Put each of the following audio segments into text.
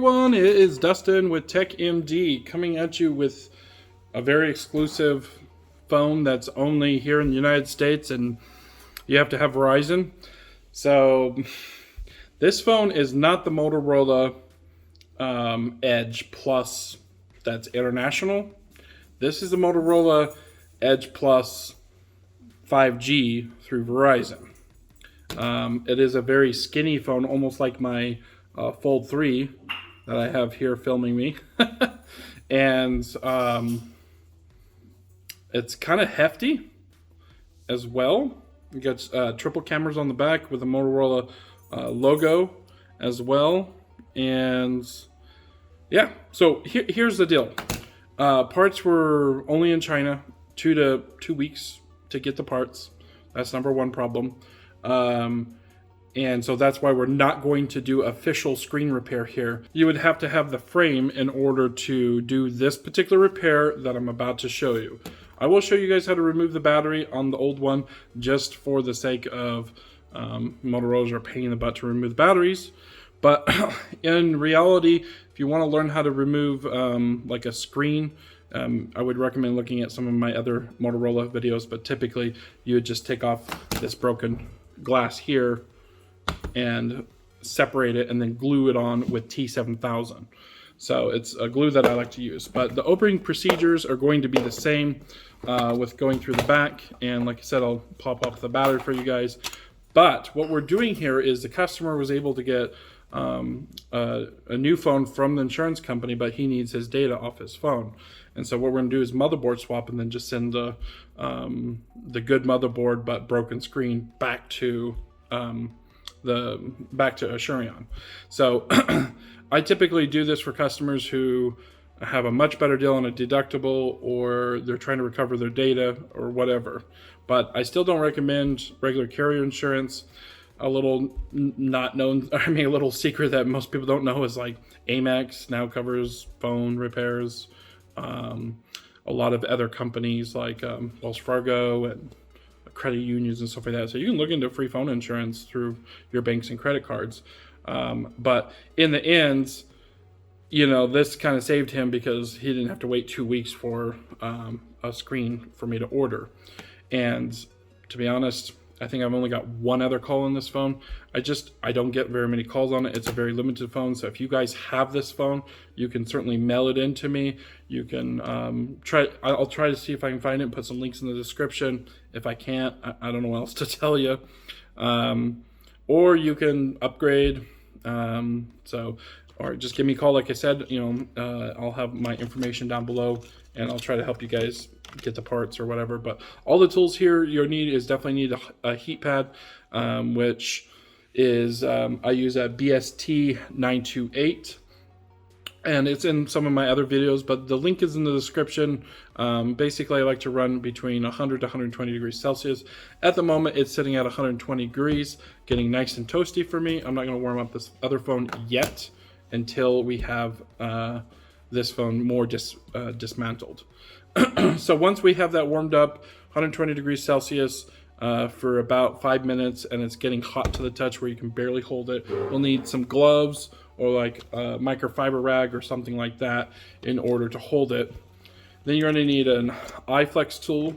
everyone, it is Dustin with TechMD coming at you with a very exclusive phone that's only here in the United States and you have to have Verizon. So this phone is not the Motorola Edge Plus that's international. This is the Motorola Edge Plus 5G through Verizon. It is a very skinny phone, almost like my Fold 3 that I have here filming me. And it's kind of hefty as well. You got triple cameras on the back with the Motorola logo as well. And yeah, so here's the deal. Parts were only in China, 2 weeks to get the parts. That's number one problem. And so that's why we're not going to do official screen repair here. You would have to have the frame in order to do this particular repair that I'm about to show you. I will show you guys how to remove the battery on the old one just for the sake of Motorola's are a pain in the butt to remove the batteries. But in reality, if you want to learn how to remove like a screen, I would recommend looking at some of my other Motorola videos, but typically you would just take off this broken glass here and separate it and then glue it on with T7000. So it's a glue that I like to use, but the opening procedures are going to be the same with going through the back. And like I said, I'll pop off the battery for you guys. But what we're doing here is the customer was able to get a new phone from the insurance company, but he needs his data off his phone. And so what we're going to do is motherboard swap and then just send the good motherboard but broken screen back to Asurion. So I typically do this for customers who have a much better deal on a deductible, or they're trying to recover their data or whatever. But I still don't recommend regular carrier insurance. A little not known, I mean, a little secret that most people don't know is like Amex now covers phone repairs. A lot of other companies like Wells Fargo and credit unions and stuff like that. So you can look into free phone insurance through your banks and credit cards. But in the end, you know, this kind of saved him because he didn't have to wait 2 weeks for a screen for me to order. And to be honest, I think I've only got one other call on this phone. I don't get very many calls on it. It's a very limited phone. So if you guys have this phone, you can certainly mail it in to me. You can I'll try to see if I can find it and put some links in the description. If I can't, I don't know what else to tell you. Or you can upgrade. Or just give me a call. Like I said, you know, I'll have my information down below and I'll try to help you guys get the parts or whatever. But all the tools here you'll need is definitely need a heat pad, which is I use a BST 928, and it's in some of my other videos, but the link is in the description. Basically, I like to run between 100 to 120 degrees Celsius. At the moment, it's sitting at 120 degrees, getting nice and toasty for me. I'm not going to warm up this other phone yet until we have this phone more dismantled. So once we have that warmed up, 120 degrees Celsius for about 5 minutes, and it's getting hot to the touch where you can barely hold it, you'll need some gloves or like a microfiber rag or something like that in order to hold it. Then you're going to need an iFlex tool,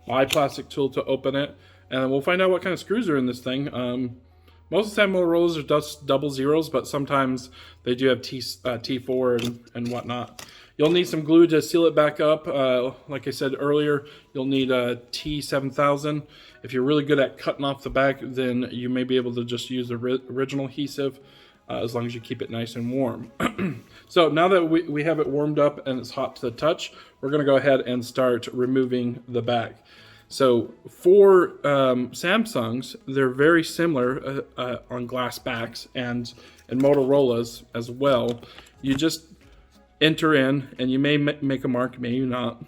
iPlastix tool to open it, and then we'll find out what kind of screws are in this thing. Most of the time Motorola's are just double zeros, but sometimes they do have T4 and whatnot. You'll need some glue to seal it back up. Like I said earlier, you'll need a T7000. If you're really good at cutting off the back, then you may be able to just use the original adhesive, as long as you keep it nice and warm. So now that we have it warmed up and it's hot to the touch, we're going to go ahead and start removing the back. So for Samsungs, they're very similar on glass backs, and Motorola's as well. You just enter in, and you may make a mark, maybe not.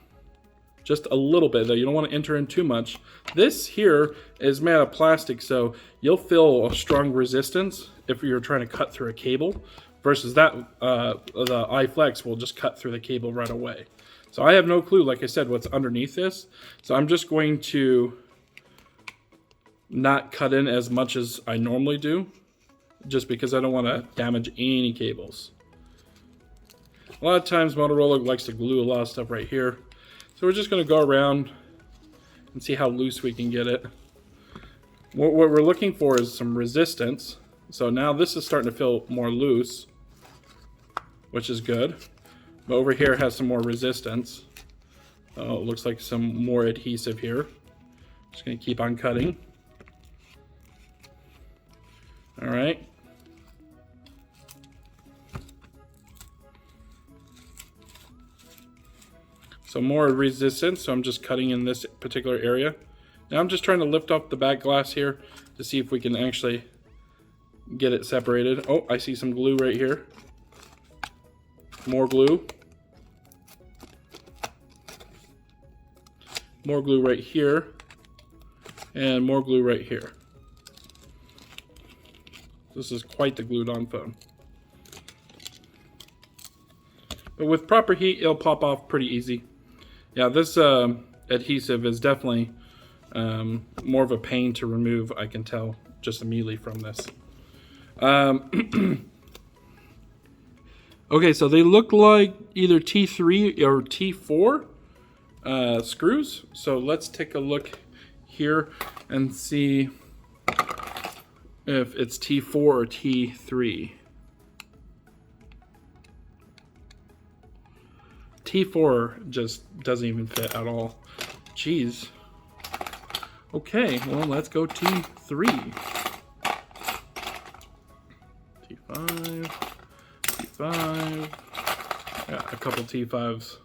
Just a little bit, though. You don't want to enter in too much. This here is made out of plastic, so you'll feel a strong resistance if you're trying to cut through a cable, versus that the iFlex will just cut through the cable right away. So I have no clue, like I said, what's underneath this. So I'm just going to not cut in as much as I normally do, just because I don't want to damage any cables. A lot of times Motorola likes to glue a lot of stuff right here. So we're just going to go around and see how loose we can get it. What we're looking for is some resistance. So now this is starting to feel more loose, which is good. But over here has some more resistance. Oh, it looks like some more adhesive here. Just going to keep on cutting. All right. So more resistance, so I'm just cutting in this particular area. Now I'm just trying to lift off the back glass here to see if we can actually get it separated. Oh, I see some glue right here. More glue. More glue right here. And more glue right here. This is quite the glued on phone. But with proper heat, it'll pop off pretty easy. Yeah, this adhesive is definitely more of a pain to remove, I can tell just immediately from this. Okay, so they look like either T3 or T4 screws. So let's take a look here and see if it's T4 or T3. T4 just doesn't even fit at all. Jeez. Okay, well, let's go T3. T5. T5. Yeah, a couple T5s.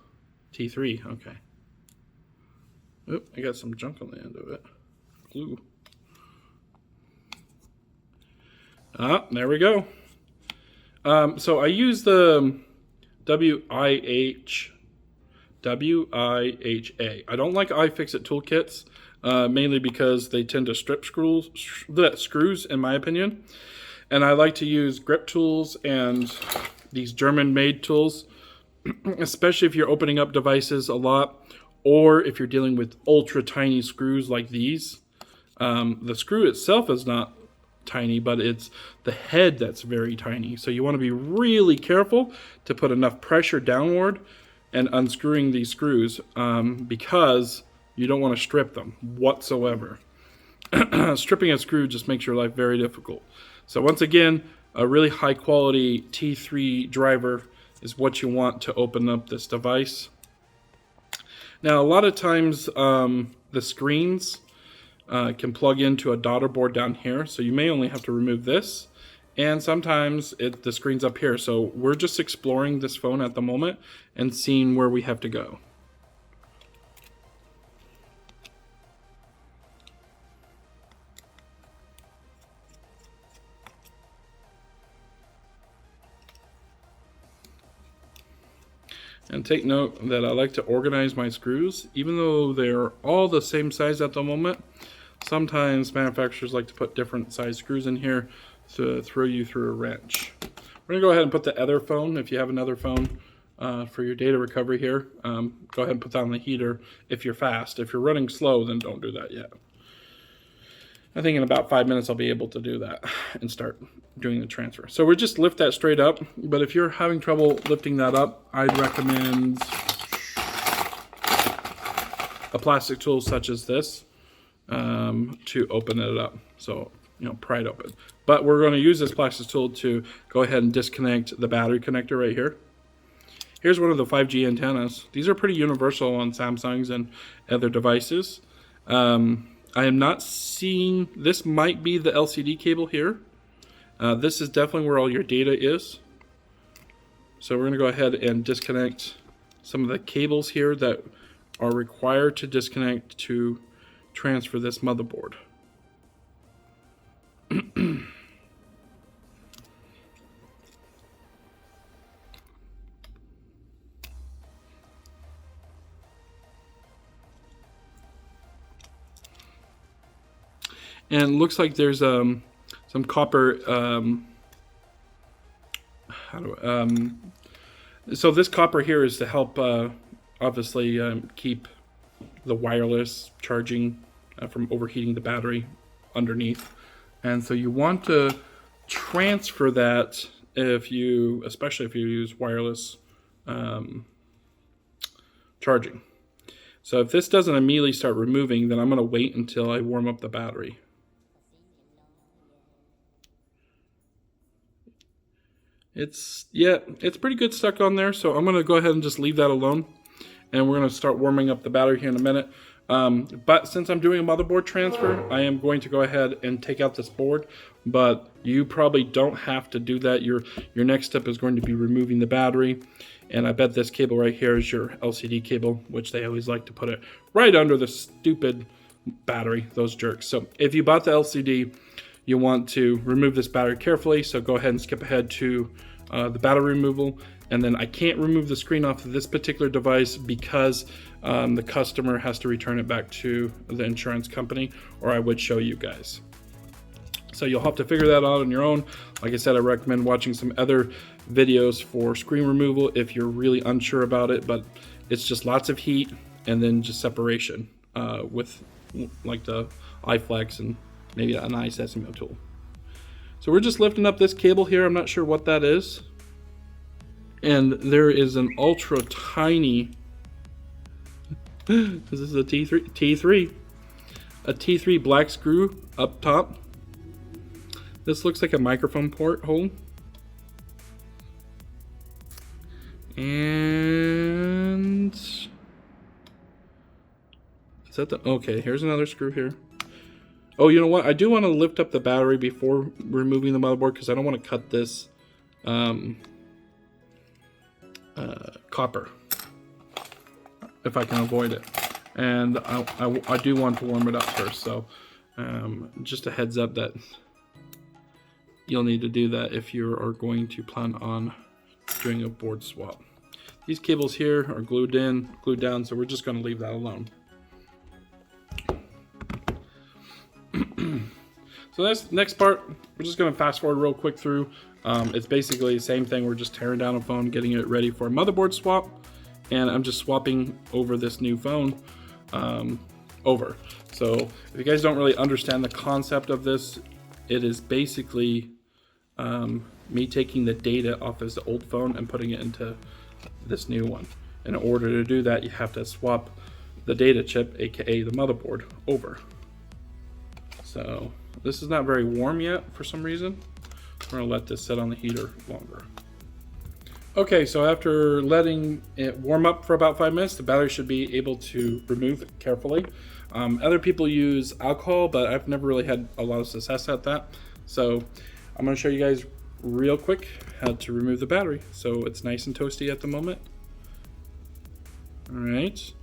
T3, okay. Oop, I got some junk on the end of it. Glue. Ah, there we go. So I use the WIHA. I don't like iFixit toolkits, mainly because they tend to strip screws, in my opinion. And I like to use grip tools and these German-made tools, especially if you're opening up devices a lot, or if you're dealing with ultra tiny screws like these. The screw itself is not tiny, but it's the head that's very tiny. So you want to be really careful to put enough pressure downward and unscrewing these screws, because you don't want to strip them whatsoever. Stripping a screw just makes your life very difficult. So once again, a really high quality T3 driver is what you want to open up this device. Now a lot of times the screens can plug into a daughter board down here, so you may only have to remove this, and sometimes the screen's up here. So we're just exploring this phone at the moment and seeing where we have to go. And take note that I like to organize my screws. Even though they're all the same size at the moment, sometimes manufacturers like to put different size screws in here to throw you through a wrench. We're gonna go ahead and put the other phone, if you have another phone for your data recovery here, go ahead and put that on the heater if you're fast. If you're running slow, then don't do that yet. I think in about 5 minutes I'll be able to do that and start doing the transfer. So we just lift that straight up, but if you're having trouble lifting that up, I'd recommend a plastic tool such as this to open it up. So, you know, pry it open. But we're going to use this plastic tool to go ahead and disconnect the battery connector right here. Here's one of the 5G antennas. These are pretty universal on Samsungs and other devices. I am not seeing, this might be the LCD cable here. This is definitely where all your data is. So we're going to go ahead and disconnect some of the cables here that are required to disconnect to transfer this motherboard. And it looks like there's some copper. So this copper here is to help, obviously, keep the wireless charging from overheating the battery underneath. And so you want to transfer that especially if you use wireless charging. So if this doesn't immediately start removing, then I'm going to wait until I warm up the battery. It's pretty good stuck on there, so I'm going to go ahead and just leave that alone. And we're going to start warming up the battery here in a minute. But since I'm doing a motherboard transfer, I am going to go ahead and take out this board. But you probably don't have to do that. Your next step is going to be removing the battery. And I bet this cable right here is your LCD cable, which they always like to put it right under the stupid battery, those jerks. So if you bought the LCD, you want to remove this battery carefully. So go ahead and skip ahead to the battery removal. And then I can't remove the screen off of this particular device because the customer has to return it back to the insurance company, or I would show you guys. So you'll have to figure that out on your own. Like I said, I recommend watching some other videos for screen removal if you're really unsure about it, but it's just lots of heat and then just separation with like the iFlex and maybe an iseasmo tool. So we're just lifting up this cable here. I'm not sure what that is. And there is an ultra tiny, this is a T3 black screw up top. This looks like a microphone port hole. And is that the, okay, here's another screw here. Oh, you know what? I do want to lift up the battery before removing the motherboard because I don't want to cut this copper if I can avoid it. And I do want to warm it up first, so just a heads up that you'll need to do that if you are going to plan on doing a board swap. These cables here are glued down, so we're just going to leave that alone. So this next part, we're just going to fast forward real quick through. It's basically the same thing. We're just tearing down a phone, getting it ready for a motherboard swap, and I'm just swapping over this new phone over. So if you guys don't really understand the concept of this, it is basically me taking the data off this old phone and putting it into this new one. In order to do that, you have to swap the data chip, aka the motherboard, over. So this is not very warm yet for some reason. We're gonna let this sit on the heater longer. Okay, so after letting it warm up for about 5 minutes, the battery should be able to remove carefully. Other people use alcohol, but I've never really had a lot of success at that. So I'm gonna show you guys real quick how to remove the battery. So it's nice and toasty at the moment. All right.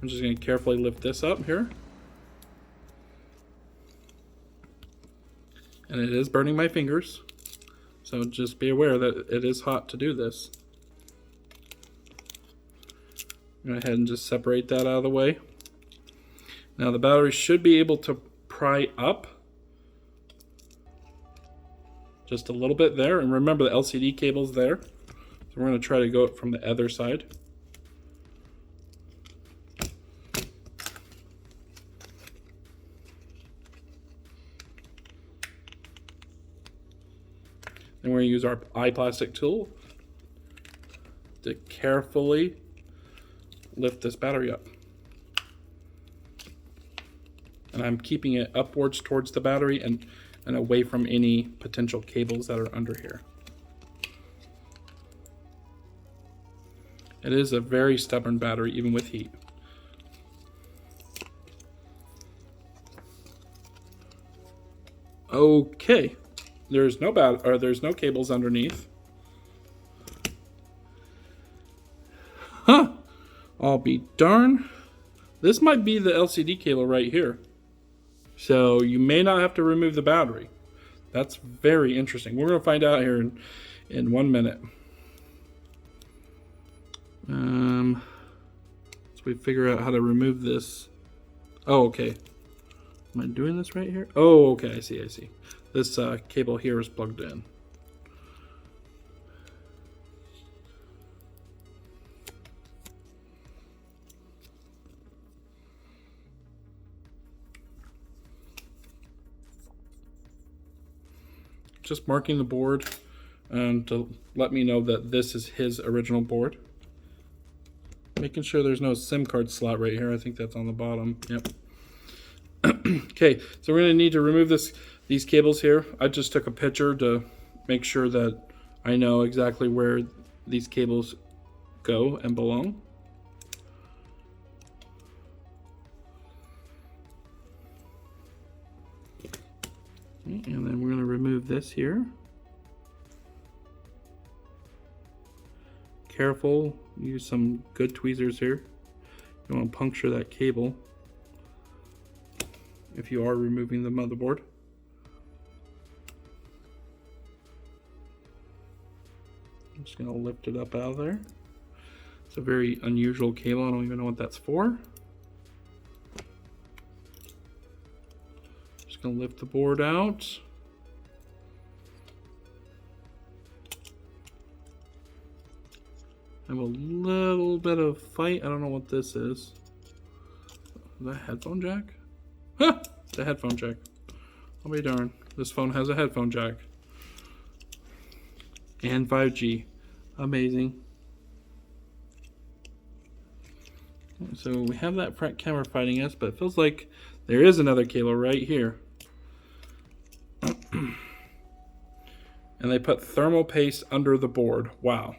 I'm just gonna carefully lift this up here. And it is burning my fingers. So just be aware that it is hot to do this. Go ahead and just separate that out of the way. Now the battery should be able to pry up just a little bit there. And remember the LCD cable's there. So we're going to try to go from the other side. Then we're going to use our iPlastix tool to carefully lift this battery up. And I'm keeping it upwards towards the battery and away from any potential cables that are under here. It is a very stubborn battery, even with heat. Okay. There's no there's no cables underneath. Huh. I'll be darned. This might be the LCD cable right here. So you may not have to remove the battery. That's very interesting. We're going to find out here in 1 minute. So we figure out how to remove this. Oh, okay. Am I doing this right here? Oh, okay. I see. This cable here is plugged in. Just marking the board to let me know that this is his original board. Making sure there's no SIM card slot right here. I think that's on the bottom. Yep. Okay, so we're going to need to remove these cables here. I just took a picture to make sure that I know exactly where these cables go and belong. Okay, and then we're going to remove this here. Careful, use some good tweezers here. You want to puncture that cable if you are removing the motherboard. I'm just going to lift it up out of there. It's a very unusual cable. I don't even know what that's for. Just going to lift the board out. Have a little bit of fight. I don't know what this is. Is that a headphone jack? Huh! It's a headphone jack. I'll be darned. This phone has a headphone jack. And 5G. Amazing. So we have that front camera fighting us, but it feels like there is another cable right here. And they put thermal paste under the board. Wow.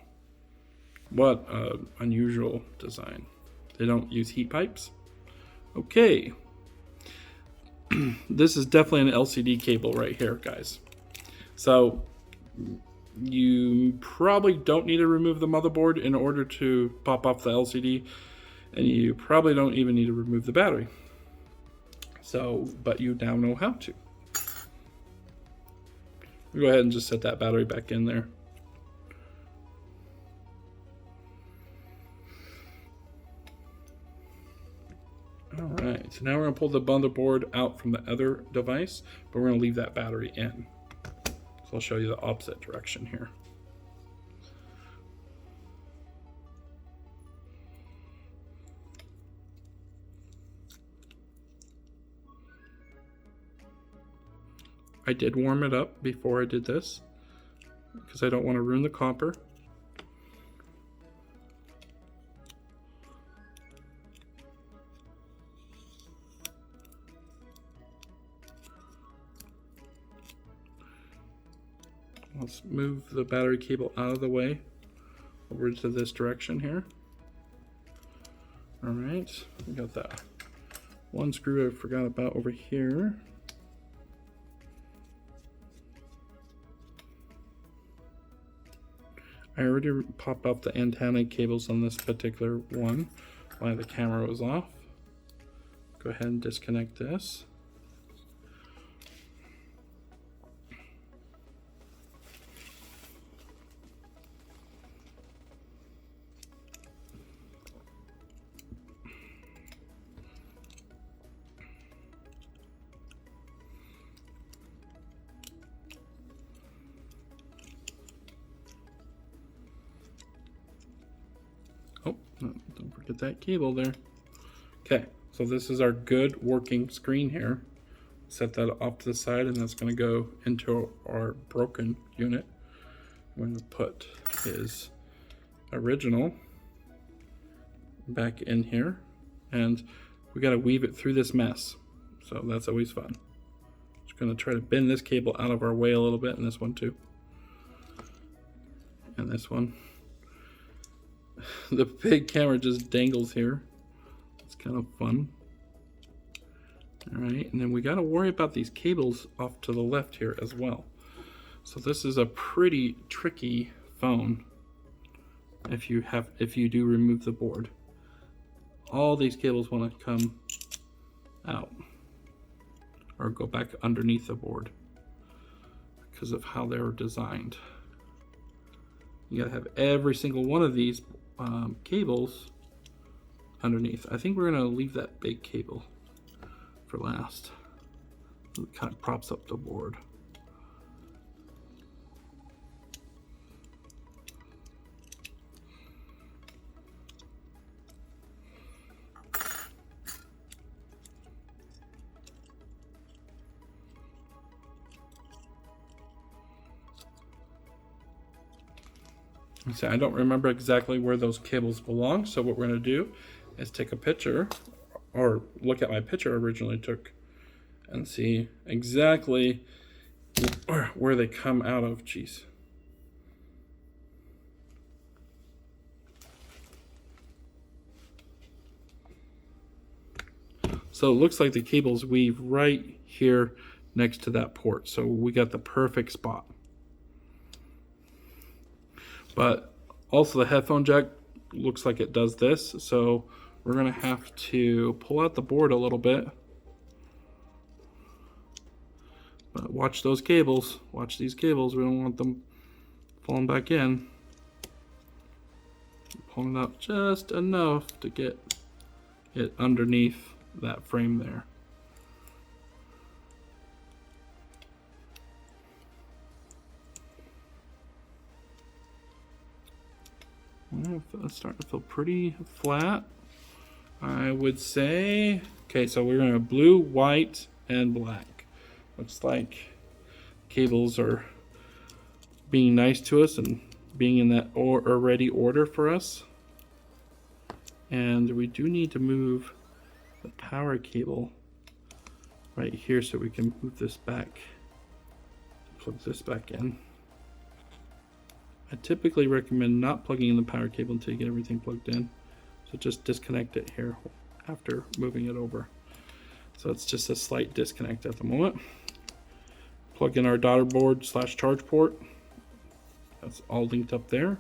What an unusual design. They don't use heat pipes. Okay. This is definitely an LCD cable right here, guys. So you probably don't need to remove the motherboard in order to pop off the LCD, and you probably don't even need to remove the battery. So, but you now know how to. Go ahead and just set that battery back in there. Alright, so now we're going to pull the motherboard out from the other device, but we're going to leave that battery in. So I'll show you the opposite direction here. I did warm it up before I did this, because I don't want to ruin the copper. Let's move the battery cable out of the way over to this direction here. All right, we got that one screw I forgot about over here. I already popped out the antenna cables on this particular one while the camera was off. Go ahead and disconnect this. Oh, no, don't forget that cable there. Okay, so this is our good working screen here. Set that off to the side, and that's going to go into our broken unit. I'm going to put his original back in here, and we got to weave it through this mess. So that's always fun. Just going to try to bend this cable out of our way a little bit, and this one too. And this one. The big camera just dangles here. It's kind of fun. All right, and then we got to worry about these cables off to the left here as well. So this is a pretty tricky phone if you do remove the board. All these cables want to come out or go back underneath the board because of how they're designed. You gotta have every single one of these cables underneath. I think we're gonna leave that big cable for last. It kind of props up the board. So I don't remember exactly where those cables belong, so what we're going to do is take a picture, or look at my picture I originally took, and see exactly where they come out of. Jeez. So it looks like the cables weave right here next to that port. So we got the perfect spot. But also the headphone jack looks like it does this. So we're gonna have to pull out the board a little bit. But watch those cables. Watch these cables. We don't want them falling back in. Pulling it up just enough to get it underneath that frame there. It's starting to feel pretty flat, I would say. Okay, so we're going to blue, white, and black. Looks like cables are being nice to us and being in that already order for us. And we do need to move the power cable right here so we can move this back, plug this back in. I typically recommend not plugging in the power cable until you get everything plugged in. So just disconnect it here after moving it over. So it's just a slight disconnect at the moment. Plug in our daughter board / charge port. That's all linked up there.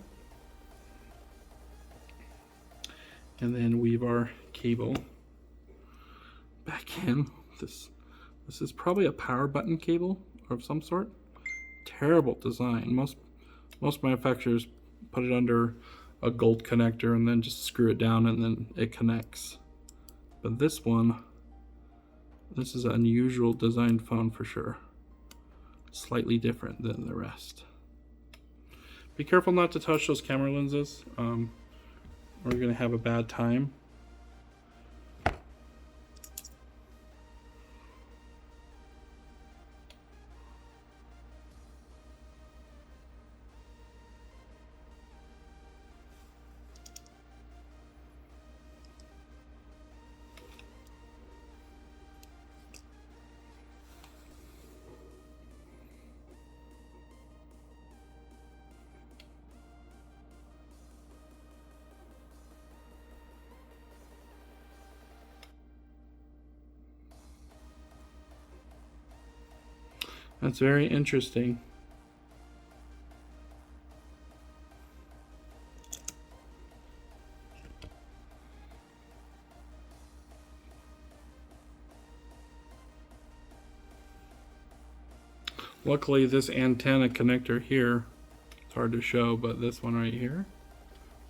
And then weave our cable back in. This is probably a power button cable of some sort. Terrible design. Most manufacturers put it under a gold connector and then just screw it down and then it connects. But this is an unusual design phone for sure. Slightly different than the rest. Be careful not to touch those camera lenses, or you're gonna have a bad time. That's very interesting. Luckily, this antenna connector here, it's hard to show, but this one right here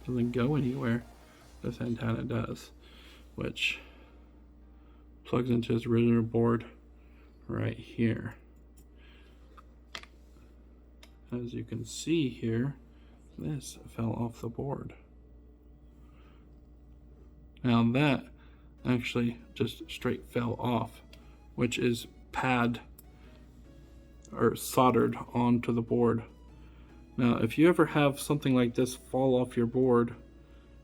doesn't go anywhere. This antenna does, which plugs into his original board right here. As you can see here, this fell off the board. Now that actually just straight fell off, which is pad or soldered onto the board. Now, if you ever have something like this fall off your board,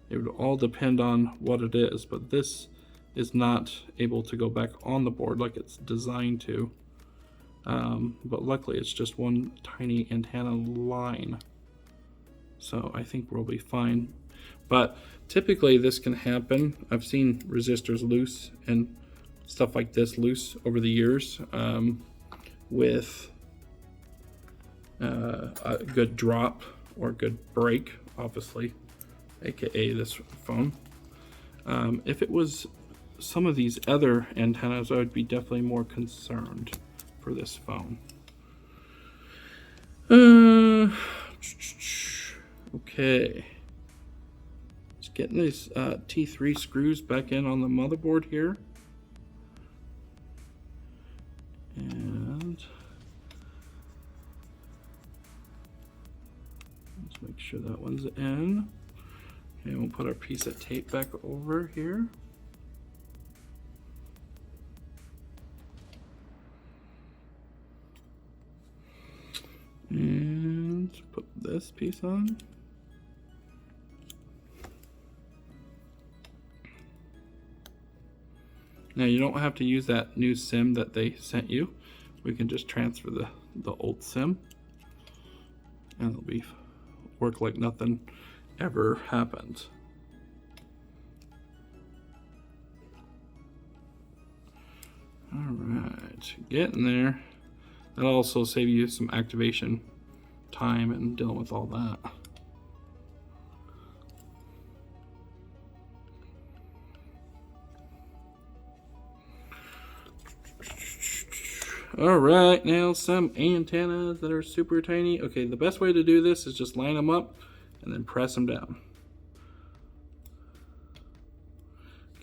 it would all depend on what it is, but this is not able to go back on the board like it's designed to. But luckily it's just one tiny antenna line, so I think we'll be fine. But typically this can happen. I've seen resistors loose and stuff like this loose over the years, with a good drop or good break, obviously, aka this phone. If it was some of these other antennas, I would be definitely more concerned for this phone. Okay, just getting these T3 screws back in on the motherboard here, and let's make sure that one's in. Okay, we'll put our piece of tape back over here. And put this piece on. Now you don't have to use that new SIM that they sent you. We can just transfer the old SIM and it'll work like nothing ever happened. Alright, getting there. That'll also save you some activation time and dealing with all that. Alright, now some antennas that are super tiny. Okay, the best way to do this is just line them up and then press them down.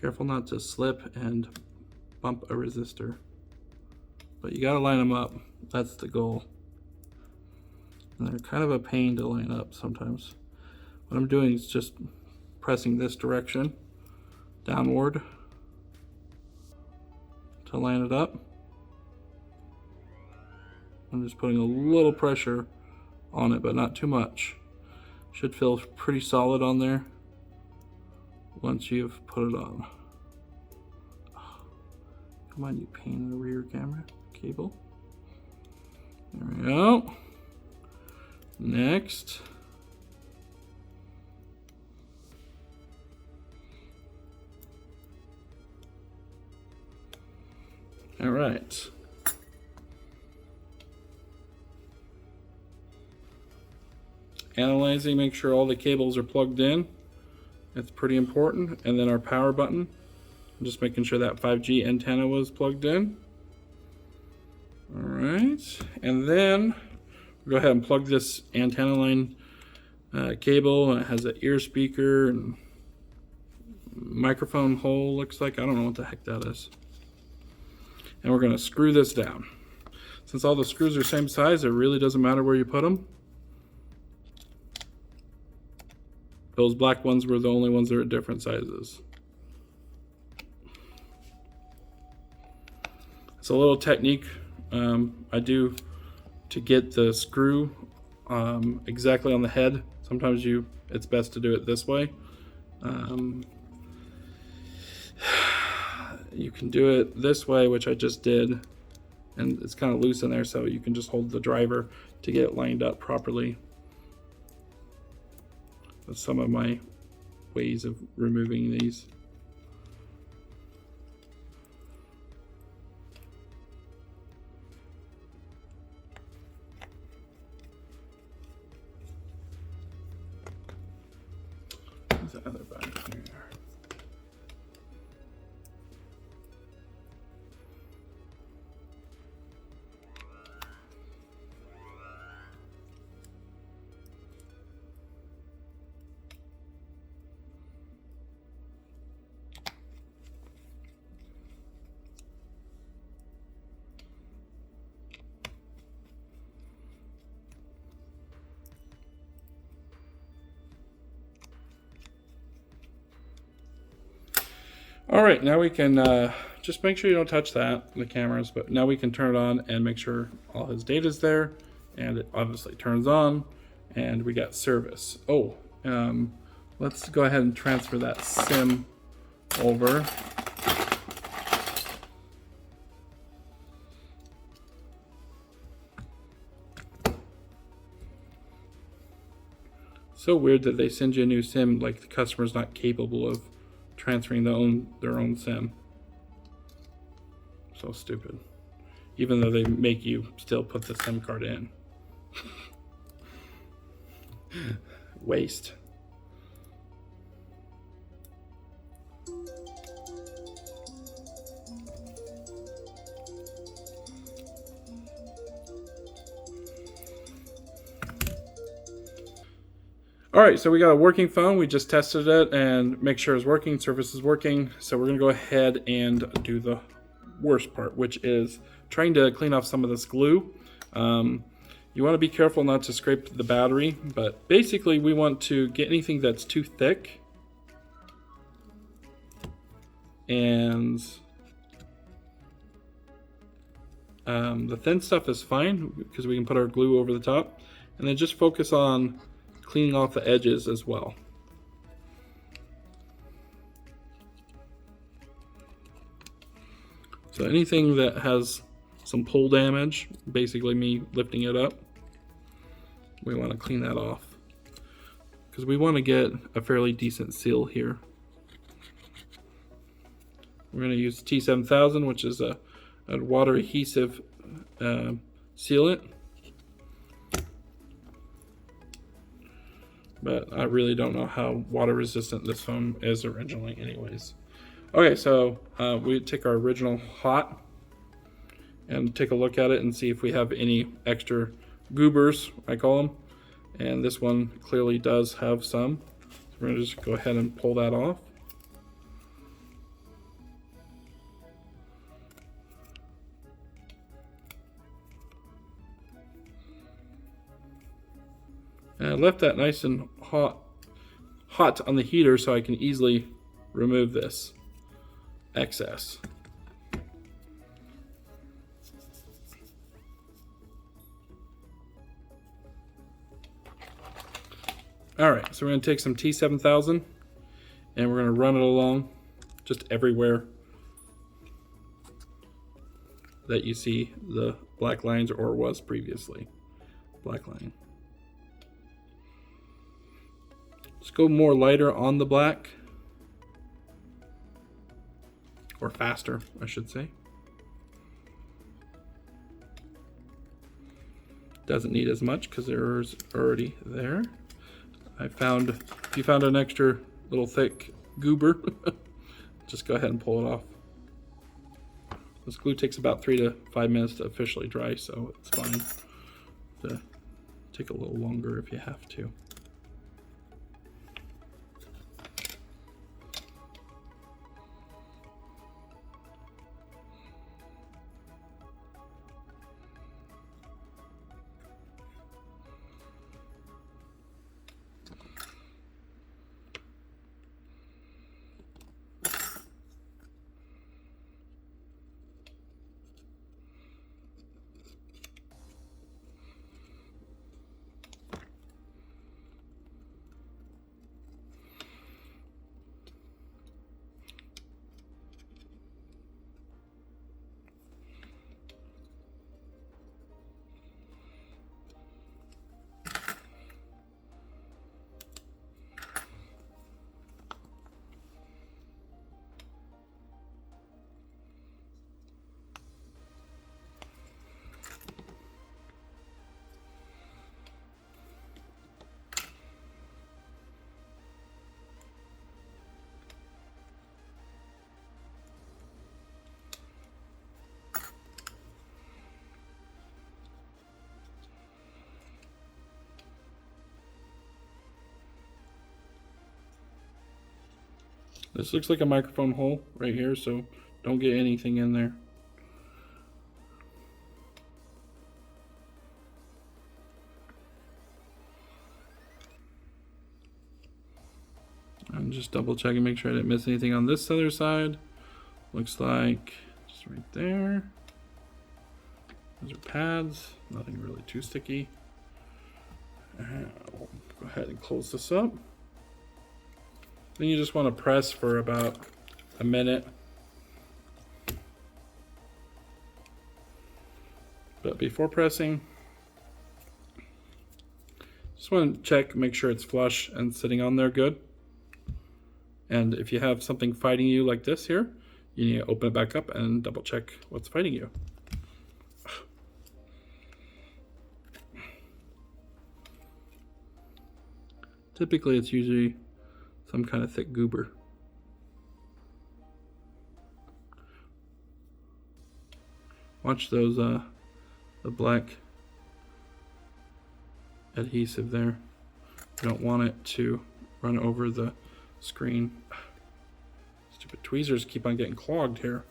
Careful not to slip and bump a resistor. But you gotta line them up. That's the goal. And they're kind of a pain to line up sometimes. What I'm doing is just pressing this direction downward to line it up. I'm just putting a little pressure on it, but not too much. Should feel pretty solid on there once you've put it on. Come on, you pain in the rear camera cable. There we go. Next. All right. Analyzing, make sure all the cables are plugged in. That's pretty important. And then our power button. I'm just making sure that 5G antenna was plugged in. All right. And then we'll go ahead and plug this antenna line cable. It has an ear speaker and microphone hole, looks like. I don't know what the heck that is. And we're going to screw this down. Since all the screws are same size, it really doesn't matter where you put them. Those black ones were the only ones that are different sizes. It's a little technique I do to get the screw exactly on the head. Sometimes it's best to do it this way. You can do it this way, which I just did, and it's kind of loose in there, so you can just hold the driver to get it lined up properly. That's some of my ways of removing these. Where's the other back here? All right, now we can just make sure you don't touch the cameras, but now we can turn it on and make sure all his data's there, and it obviously turns on, and we got service. Oh, let's go ahead and transfer that SIM over. So weird that they send you a new SIM like the customer's not capable of transferring their own SIM. So stupid. Even though they make you still put the SIM card in. Waste. All right, so we got a working phone. We just tested it and make sure it's working, service is working. So we're gonna go ahead and do the worst part, which is trying to clean off some of this glue. You wanna be careful not to scrape the battery, but basically we want to get anything that's too thick. And the thin stuff is fine because we can put our glue over the top, and then just focus on cleaning off the edges as well. So anything that has some pull damage, basically me lifting it up, we want to clean that off, because we want to get a fairly decent seal here. We're going to use T7000, which is a water adhesive sealant. But I really don't know how water resistant this foam is originally anyways. Okay, so we take our original hot and take a look at it and see if we have any extra goobers, I call them. And this one clearly does have some. So we're gonna just go ahead and pull that off. And I left that nice and hot on the heater so I can easily remove this excess. All right, so we're going to take some T7000 and we're going to run it along just everywhere that you see the black lines or was previously black line. Let's go more lighter on the black, or faster, I should say. Doesn't need as much because there's already there. If you found an extra little thick goober, just go ahead and pull it off. This glue takes about 3 to 5 minutes to officially dry, so it's fine to take a little longer if you have to. This looks like a microphone hole right here, so don't get anything in there. I'm just double checking, make sure I didn't miss anything on this other side. Looks like just right there. Those are pads, nothing really too sticky. We'll go ahead and close this up. Then you just want to press for about a minute. But before pressing, just want to check, make sure it's flush and sitting on there good. And if you have something fighting you like this here, you need to open it back up and double check what's fighting you. Typically it's usually some kind of thick goober. Watch those the black adhesive there. You don't want it to run over the screen. Stupid tweezers keep on getting clogged here.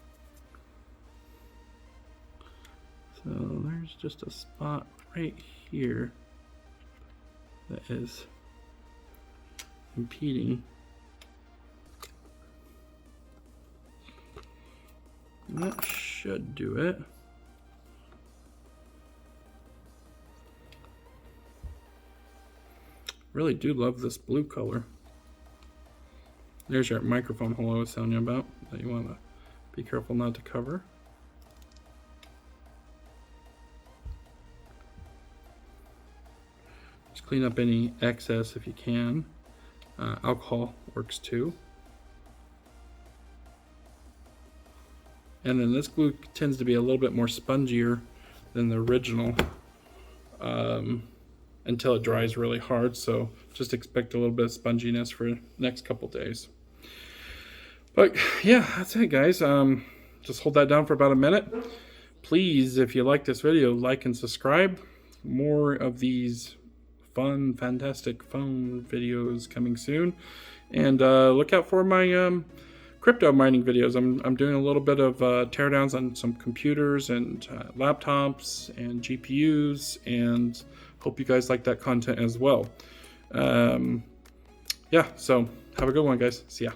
So there's just a spot right here that is impeding. That should do it. Really do love this blue color. There's your microphone hole I was telling you about that you want to be careful not to cover. Clean up any excess if you can. Alcohol works too. And then this glue tends to be a little bit more spongier than the original until it dries really hard. So just expect a little bit of sponginess for the next couple days. But yeah, that's it, guys. Just hold that down for about a minute. Please, if you like this video, like and subscribe. More of these fun, fantastic phone videos coming soon. And look out for my crypto mining videos. I'm doing a little bit of teardowns on some computers and laptops and GPUs, and hope you guys like that content as well. Yeah, so have a good one, guys. See ya.